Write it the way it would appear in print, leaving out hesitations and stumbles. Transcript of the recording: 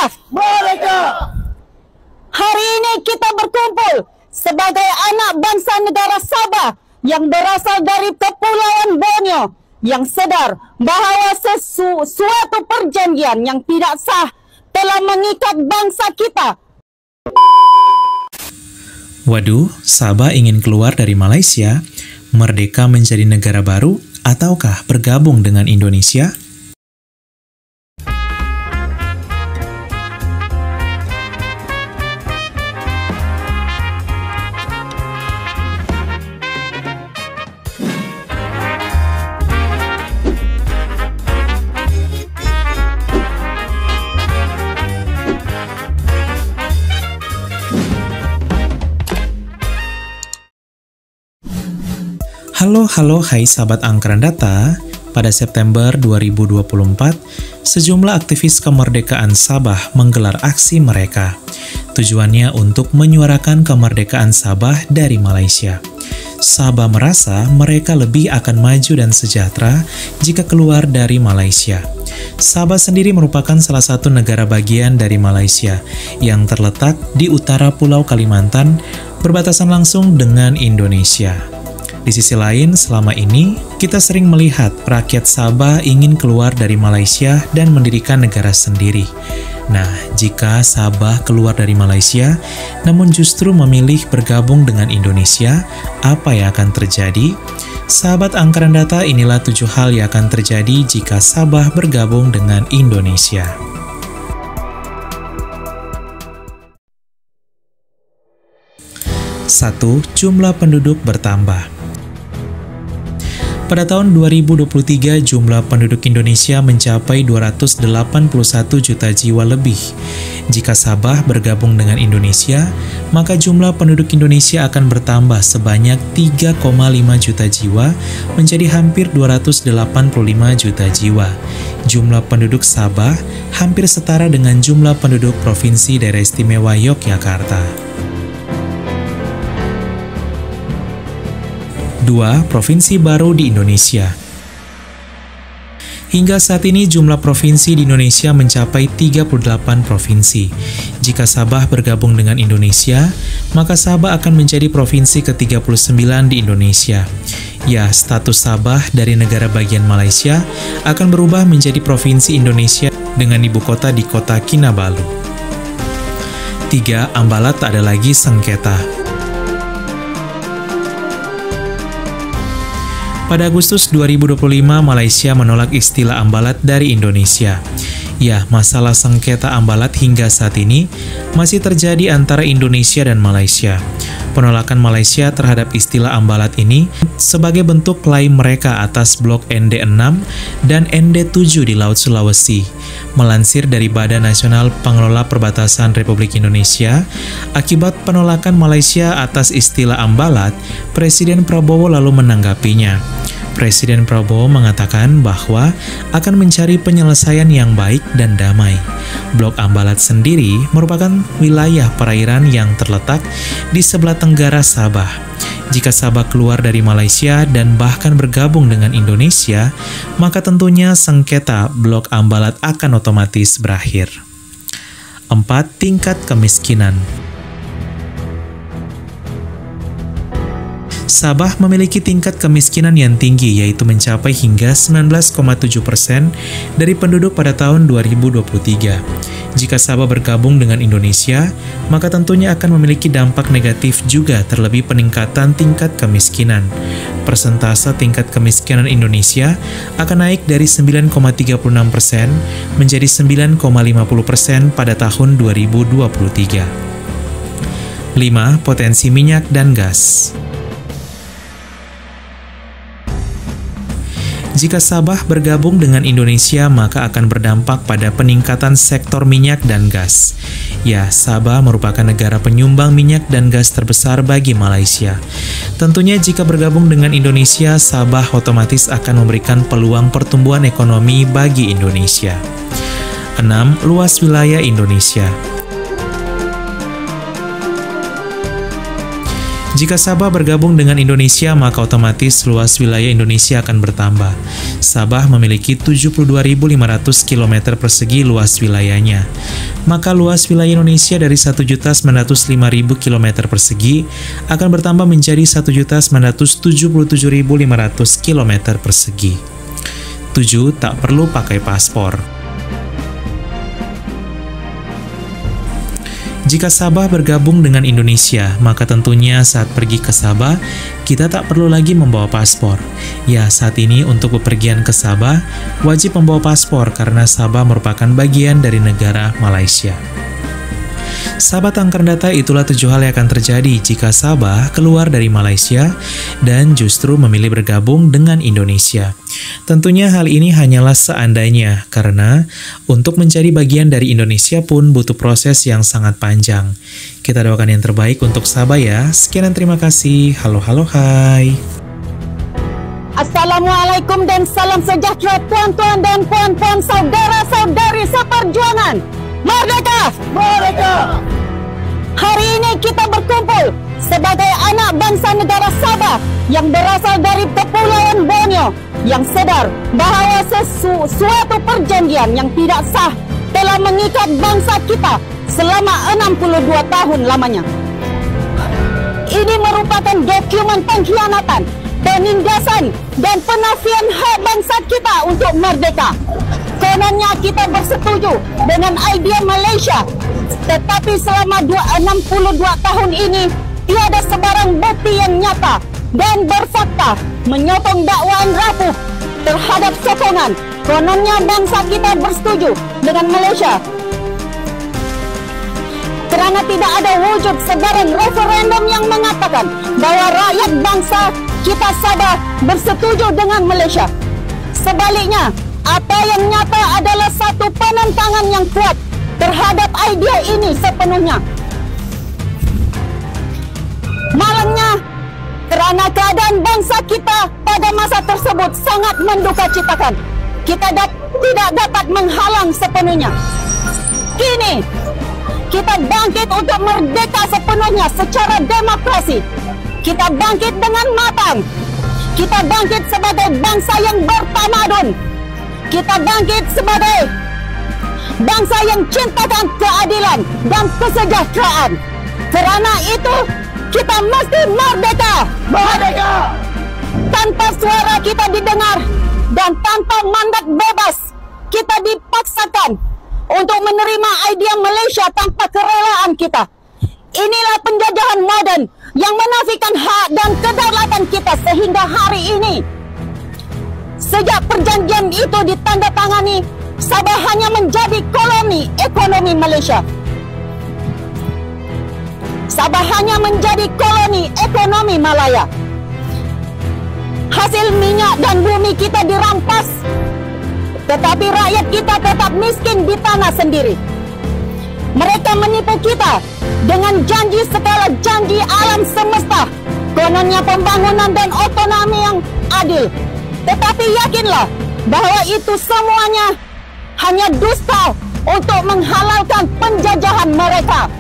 Istikaf Merdeka! Hari ini kita berkumpul sebagai anak bangsa negara Sabah yang berasal dari Kepulauan Borneo yang sedar bahawa suatu perjanjian yang tidak sah telah mengikat bangsa kita. Waduh, Sabah ingin keluar dari Malaysia, merdeka menjadi negara baru, ataukah bergabung dengan Indonesia? Halo, hai sahabat Angkaran Data. Pada September 2024, sejumlah aktivis kemerdekaan Sabah menggelar aksi mereka. Tujuannya untuk menyuarakan kemerdekaan Sabah dari Malaysia. Sabah merasa mereka lebih akan maju dan sejahtera jika keluar dari Malaysia. Sabah sendiri merupakan salah satu negara bagian dari Malaysia yang terletak di utara Pulau Kalimantan, berbatasan langsung dengan Indonesia. Di sisi lain, selama ini kita sering melihat rakyat Sabah ingin keluar dari Malaysia dan mendirikan negara sendiri. Nah, jika Sabah keluar dari Malaysia, namun justru memilih bergabung dengan Indonesia, apa yang akan terjadi? Sahabat Angkaran Data, inilah 7 hal yang akan terjadi jika Sabah bergabung dengan Indonesia. 1. Jumlah penduduk bertambah. Pada tahun 2023, jumlah penduduk Indonesia mencapai 281 juta jiwa lebih. Jika Sabah bergabung dengan Indonesia, maka jumlah penduduk Indonesia akan bertambah sebanyak 3,5 juta jiwa menjadi hampir 285 juta jiwa. Jumlah penduduk Sabah hampir setara dengan jumlah penduduk Provinsi Daerah Istimewa Yogyakarta. 2. Provinsi baru di Indonesia. Hingga saat ini jumlah provinsi di Indonesia mencapai 38 provinsi. Jika Sabah bergabung dengan Indonesia, maka Sabah akan menjadi provinsi ke-39 di Indonesia. Ya, status Sabah dari negara bagian Malaysia akan berubah menjadi provinsi Indonesia dengan ibu kota di kota Kinabalu. 3. Ambalat tak ada lagi sengketa. Pada Agustus 2025, Malaysia menolak istilah ambalat dari Indonesia. Ya, masalah sengketa ambalat hingga saat ini masih terjadi antara Indonesia dan Malaysia. Penolakan Malaysia terhadap istilah ambalat ini sebagai bentuk klaim mereka atas blok ND6 dan ND7 di Laut Sulawesi. Melansir dari Badan Nasional Pengelola Perbatasan Republik Indonesia, akibat penolakan Malaysia atas istilah ambalat, Presiden Prabowo lalu menanggapinya. Presiden Prabowo mengatakan bahwa akan mencari penyelesaian yang baik dan damai. Blok Ambalat sendiri merupakan wilayah perairan yang terletak di sebelah tenggara Sabah. Jika Sabah keluar dari Malaysia dan bahkan bergabung dengan Indonesia, maka tentunya sengketa Blok Ambalat akan otomatis berakhir. 4. Tingkat kemiskinan. Sabah memiliki tingkat kemiskinan yang tinggi, yaitu mencapai hingga 19,7% dari penduduk pada tahun 2023. Jika Sabah bergabung dengan Indonesia, maka tentunya akan memiliki dampak negatif juga, terlebih peningkatan tingkat kemiskinan. Persentase tingkat kemiskinan Indonesia akan naik dari 9,36% menjadi 9,50% pada tahun 2023. 5. Potensi minyak dan gas. Jika Sabah bergabung dengan Indonesia, maka akan berdampak pada peningkatan sektor minyak dan gas. Ya, Sabah merupakan negara penyumbang minyak dan gas terbesar bagi Malaysia. Tentunya jika bergabung dengan Indonesia, Sabah otomatis akan memberikan peluang pertumbuhan ekonomi bagi Indonesia. 6. Luas wilayah Indonesia. Jika Sabah bergabung dengan Indonesia, maka otomatis luas wilayah Indonesia akan bertambah. Sabah memiliki 72.500 km persegi luas wilayahnya. Maka luas wilayah Indonesia dari 1.905.000 km persegi akan bertambah menjadi 1.977.500 km persegi. 7. Tak perlu pakai paspor. Jika Sabah bergabung dengan Indonesia, maka tentunya saat pergi ke Sabah, kita tak perlu lagi membawa paspor. Ya, saat ini untuk bepergian ke Sabah, wajib membawa paspor karena Sabah merupakan bagian dari negara Malaysia. Sahabat Angkatan Data, itulah 7 hal yang akan terjadi jika Sabah keluar dari Malaysia dan justru memilih bergabung dengan Indonesia. Tentunya hal ini hanyalah seandainya, karena untuk menjadi bagian dari Indonesia pun butuh proses yang sangat panjang. Kita doakan yang terbaik untuk Sabah ya. Sekian dan terima kasih. Halo, hai. Assalamualaikum dan salam sejahtera tuan-tuan dan puan-puan, saudara-saudari seperjuangan. Merdeka! Merdeka! Hari ini kita berkumpul sebagai anak bangsa negara Sabah yang berasal dari Kepulauan Borneo yang sedar bahawa suatu perjanjian yang tidak sah telah mengikat bangsa kita selama 62 tahun lamanya. Ini merupakan dokumen pengkhianatan, penindasan dan penafian hak bangsa kita untuk merdeka. Kononnya kita bersetuju dengan idea Malaysia, tetapi selama 62 tahun ini tiada sebarang bukti yang nyata dan berfakta menyokong dakwaan rapuh terhadap sokongan. Kononnya bangsa kita bersetuju dengan Malaysia kerana tidak ada wujud sebarang referendum yang mengatakan bahawa rakyat bangsa kita Sabah bersetuju dengan Malaysia. Sebaliknya, apa yang nyata adalah satu penentangan yang kuat terhadap idea ini sepenuhnya. Malangnya, kerana keadaan bangsa kita pada masa tersebut sangat mendukacitakan, kita tidak dapat menghalang sepenuhnya. Kini, kita bangkit untuk merdeka sepenuhnya secara demokrasi. Kita bangkit dengan matang. Kita bangkit sebagai bangsa yang bertamadun. Kita bangkit sebagai bangsa yang cintakan keadilan dan kesejahteraan. Kerana itu, kita mesti merdeka. Merdeka! Tanpa suara kita didengar dan tanpa mandat bebas, kita dipaksakan untuk menerima idea Malaysia tanpa kerelaan kita. Inilah penjajahan moden yang menafikan hak dan kedaulatan kita sehingga hari ini. Sejak perjanjian itu ditandatangani, Sabah hanya menjadi koloni ekonomi Malaysia. Sabah hanya menjadi koloni ekonomi Malaya. Hasil minyak dan bumi kita dirampas, tetapi rakyat kita tetap miskin di tanah sendiri. Mereka menipu kita dengan janji segala janji alam semesta, kononnya pembangunan dan otonomi yang adil. Tetapi yakinlah bahawa itu semuanya hanya dusta untuk menghalalkan penjajahan mereka.